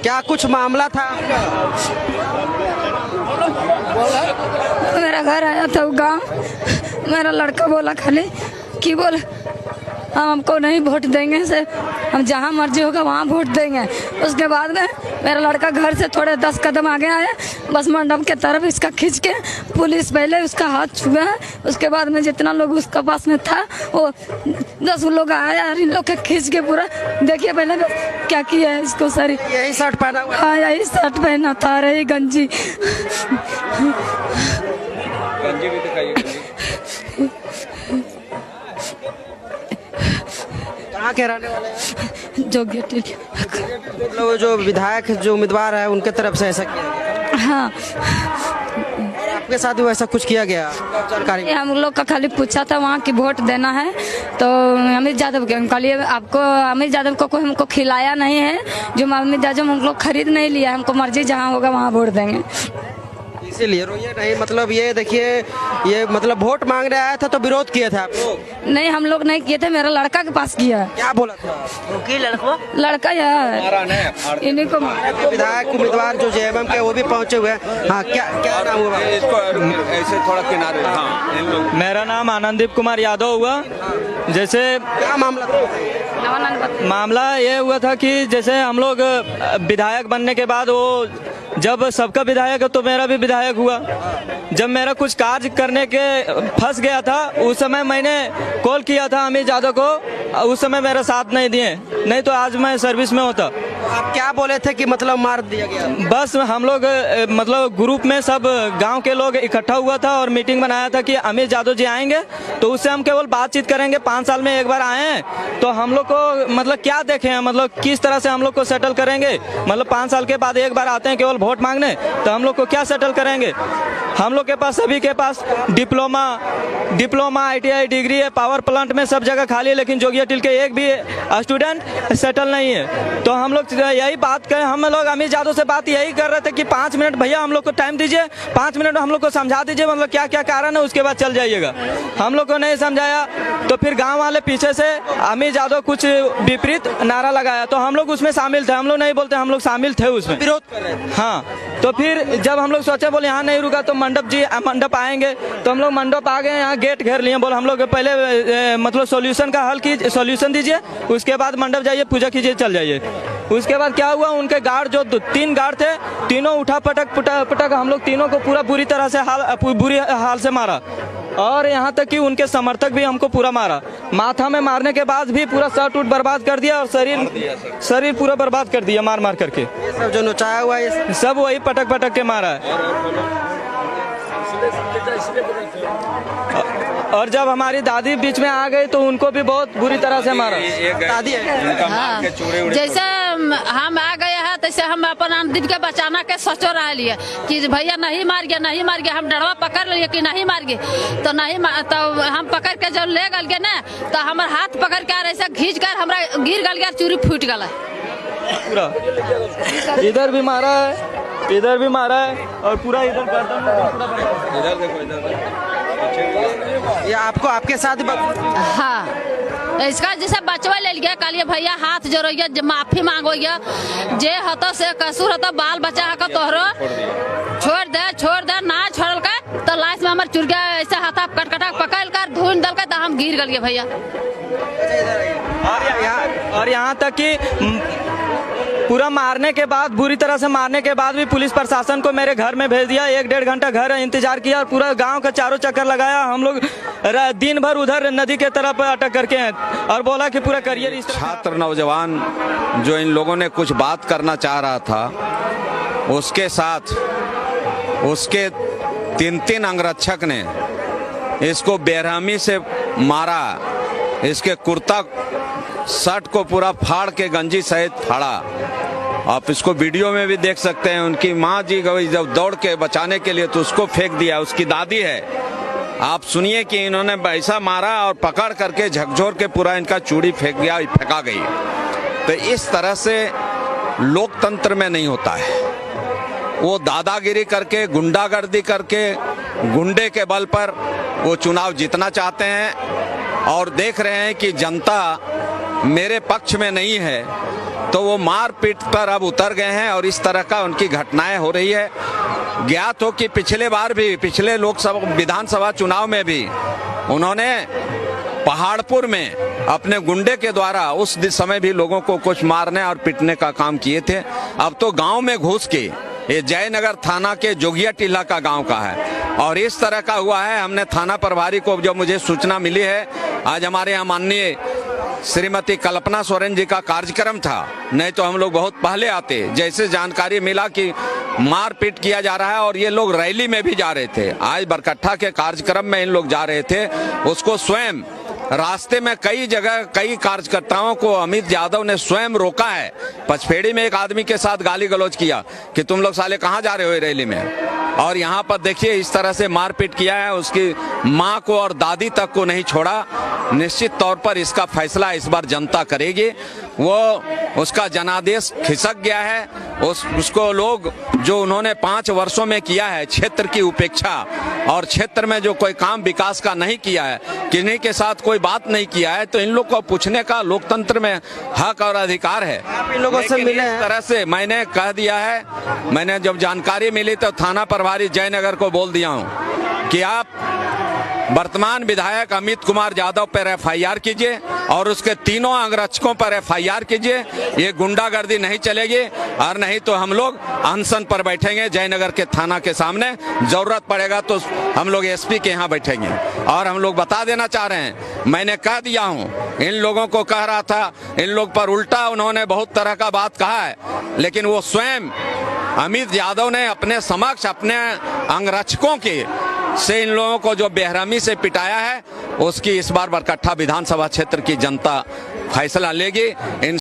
क्या कुछ मामला था? मेरा घर आया था गांव, मेरा लड़का बोला खाली कि बोले हम हमको नहीं वोट देंगे से, हम जहाँ मर्जी होगा वहाँ वोट देंगे। उसके बाद में मेरा लड़का घर से थोड़े 10 कदम आगे आया, बस मंडप के तरफ इसका खींच के पुलिस पहले उसका हाथ छुआ है। उसके बाद में जितना लोग उसका पास में था वो 10 लोग आया और इन लोग के खींच के पूरा देखिए पहले क्या किया है इसको। सर यही शर्ट पहना हुआ है? हाँ यही शर्ट पहना था, रही गंजी। गंजी भी दिखाइए। कहाँ के रहने वाले हैं? जो जो विधायक जो उम्मीदवार है उनके तरफ से ऐसा किया गया? हाँ आपके साथ भी वैसा कुछ किया गया? जानकारी हम लोग का खाली पूछा था वहाँ की वोट देना है तो अमित यादव के हम लिए आपको अमित यादव को कोई हमको खिलाया नहीं है, जो अमित यादव हम लोग खरीद नहीं लिया, हमको मर्जी जहाँ होगा वहाँ वोट देंगे। इसीलिए रोइए नहीं, मतलब ये देखिए, ये मतलब वोट मांगने आया था तो विरोध किए थे आप लोग? नहीं हम लोग नहीं किए थे, मेरा लड़का के पास किया। क्या बोला था? लड़का यार इन्हीं को विधायक उम्मीदवार जो जेएमएम के वो भी पहुंचे हुए हैं। हाँ क्या क्या नाम हुआ? इसको ऐसे थोड़ा किनारे। हाँ, मेरा नाम आनंददीप कुमार यादव हुआ। जैसे क्या मामला था? मामला ये हुआ था कि जैसे हम लोग विधायक बनने के बाद वो जब सबका विधायक है तो मेरा भी विधायक हुआ। जब मेरा कुछ कार्य करने के फंस गया था उस समय मैंने कॉल किया था अमित यादव को, उस समय मेरा साथ नहीं दिए, नहीं तो आज मैं सर्विस में होता। आप क्या बोले थे कि मतलब मार दिया गया? बस हम लोग मतलब ग्रुप में सब गांव के लोग इकट्ठा हुआ था और मीटिंग बनाया था कि अमित यादव जी आएंगे तो उससे हम केवल बातचीत करेंगे। 5 साल में एक बार आए हैं तो हम लोग को मतलब क्या देखें हैं, मतलब किस तरह से हम लोग को सेटल करेंगे। मतलब 5 साल के बाद एक बार आते हैं केवल वोट मांगने, तो हम लोग को क्या सेटल करेंगे। हम लोग के पास सभी के पास डिप्लोमा ITI डिग्री है, पावर प्लांट में सब जगह खाली है, लेकिन जोगियाटिल के एक भी स्टूडेंट सेटल नहीं है। तो हम लोग यही बात करें, हम लोग अमित यादव से बात यही कर रहे थे कि 5 मिनट भैया हम लोग को टाइम दीजिए, 5 मिनट हम लोग को समझा दीजिए मतलब क्या क्या कारण है, उसके बाद चल जाइएगा। हम लोग को नहीं समझाया तो फिर गांव वाले पीछे से अमित यादव कुछ विपरीत नारा लगाया तो हम लोग उसमें शामिल थे। हम लोग नहीं बोलते, हम लोग शामिल थे उसमें, विरोध कर रहे थे। हाँ। तो फिर जब हम लोग सोचे बोले यहाँ नहीं रुका तो मंडप आएंगे, तो हम लोग मंडप आ गए, यहाँ गेट घेर लिए। बोले हम लोग पहले मतलब सॉल्यूशन का हल की सॉल्यूशन दीजिए, उसके बाद मंडप जाइए, पूजा कीजिए, चल जाइए। उसके बाद क्या हुआ, उनके गार्ड जो 3 गार्ड थे तीनों उठा पटक हम लोग तीनों को पूरा बुरी तरह से बुरी हाल से मारा। और यहाँ तक कि उनके समर्थक भी हमको पूरा मारा। माथा में मारने के बाद भी पूरा शर्ट उट बर्बाद कर दिया और शरीर पूरा बर्बाद कर दिया मार कर के। ये सब जो नचाया हुआ है सब वही पटक के मारा है। और जब हमारी दादी बीच में आ गई तो उनको भी बहुत बुरी तरह से मारा। दादी है। हाँ, जैसे हम आ गए हैं तैसे हम अपन आनंद के बचाना के सोचो रह लिए कि भैया नहीं मार गया, हम डरवा पकड़ लिए कि नहीं मार गए तो तो हम पकड़ के जब ले गल गए ना तो हमारे हाथ पकड़ के ऐसे खींच कर हमारा गिर गल गया, चूरी फूट गला पूरा। इधर भी मारा है, इधर भी मारा है और पूरा इधर गर्दन में पूरा। इधर देखो, ये आपको आपके साथ हाँ, इसका जैसे बचवा ले लिया कल भैया हाथ जोड़िए, माफी मांगो, जे हतो से कसूर हतो बाल बच्चा का तोहरो छोड़ दे ना छोड़ल का तो लास्ट में हमारे चुरगिया ऐसे हाथा कटकटा पकड़ कर धुन दल का तो हम गिर गए भैया। और यहाँ तक कि पूरा मारने के बाद, बुरी तरह से मारने के बाद भी पुलिस प्रशासन को मेरे घर में भेज दिया। 1-1.5 घंटा घर इंतजार किया और पूरा गांव का चारों चक्कर लगाया। हम लोग दिन भर उधर नदी के तरफ अटक करके हैं और बोला कि पूरा करियर। छात्र नौजवान जो इन लोगों ने कुछ बात करना चाह रहा था उसके साथ उसके 3 अंगरक्षक ने इसको बेरहमी से मारा। इसके कुर्ता शर्ट को पूरा फाड़ के गंजी सहित फाड़ा। आप इसको वीडियो में भी देख सकते हैं। उनकी माँ जी गई जब दौड़ के बचाने के लिए तो उसको फेंक दिया, उसकी दादी है। आप सुनिए कि इन्होंने ऐसा मारा और पकड़ करके झकझोर के पूरा इनका चूड़ी फेंका गई। तो इस तरह से लोकतंत्र में नहीं होता है। वो दादागिरी करके, गुंडागर्दी करके, गुंडे के बल पर वो चुनाव जीतना चाहते हैं और देख रहे हैं कि जनता मेरे पक्ष में नहीं है। तो वो मारपीट पर अब उतर गए हैं और इस तरह का उनकी घटनाएं हो रही है। ज्ञात हो कि पिछले बार भी, पिछले लोकसभा विधानसभा चुनाव में भी उन्होंने पहाड़पुर में अपने गुंडे के द्वारा उस समय भी लोगों को कुछ मारने और पीटने का काम किए थे। अब तो गांव में घुस के, ये जयनगर थाना के जोगिया टीला का गांव का है और इस तरह का हुआ है। हमने थाना प्रभारी को, जो मुझे सूचना मिली है, आज हमारे यहाँ माननीय श्रीमती कल्पना सोरेन जी का कार्यक्रम था, नहीं तो हम लोग बहुत पहले आते। जैसे जानकारी मिला कि मारपीट किया जा रहा है और ये लोग रैली में भी जा रहे थे, आज बरकट्ठा के कार्यक्रम में इन लोग जा रहे थे, उसको स्वयं रास्ते में कई जगह कई कार्यकर्ताओं को अमित यादव ने स्वयं रोका है। पचपेड़ी में एक आदमी के साथ गाली गलौज किया कि तुम लोग साले कहाँ जा रहे हो रैली में, और यहाँ पर देखिए इस तरह से मारपीट किया है। उसकी माँ को और दादी तक को नहीं छोड़ा। निश्चित तौर पर इसका फैसला इस बार जनता करेगी। वो उसका जनादेश खिसक गया है। उसको लोग, जो उन्होंने 5 वर्षों में किया है क्षेत्र की उपेक्षा और क्षेत्र में जो कोई काम विकास का नहीं किया है, किन्हीं के साथ कोई बात नहीं किया है, तो इन लोग को पूछने का लोकतंत्र में हक और अधिकार है। इन लोगों से मिले इस तरह से मैंने कह दिया है, मैंने जब जानकारी मिली तो थाना प्रभारी जयनगर को बोल दिया हूँ कि आप वर्तमान विधायक अमित कुमार यादव पर एफआईआर कीजिए और उसके तीनों अंगरक्षकों पर एफआईआर कीजिए। ये गुंडागर्दी नहीं चलेगी और नहीं तो हम लोग अनशन पर बैठेंगे जयनगर के थाना के सामने। जरूरत पड़ेगा तो हम लोग एसपी के यहाँ बैठेंगे। और हम लोग बता देना चाह रहे हैं, मैंने कह दिया हूँ, इन लोगों को कह रहा था, इन लोग पर उल्टा उन्होंने बहुत तरह का बात कहा है, लेकिन वो स्वयं अमित यादव ने अपने समक्ष अपने अंगरक्षकों के से इन लोगों को जो बेरहमी से पिटाया है, उसकी इस बार बरकट्ठा विधानसभा क्षेत्र की जनता फैसला लेगी। इन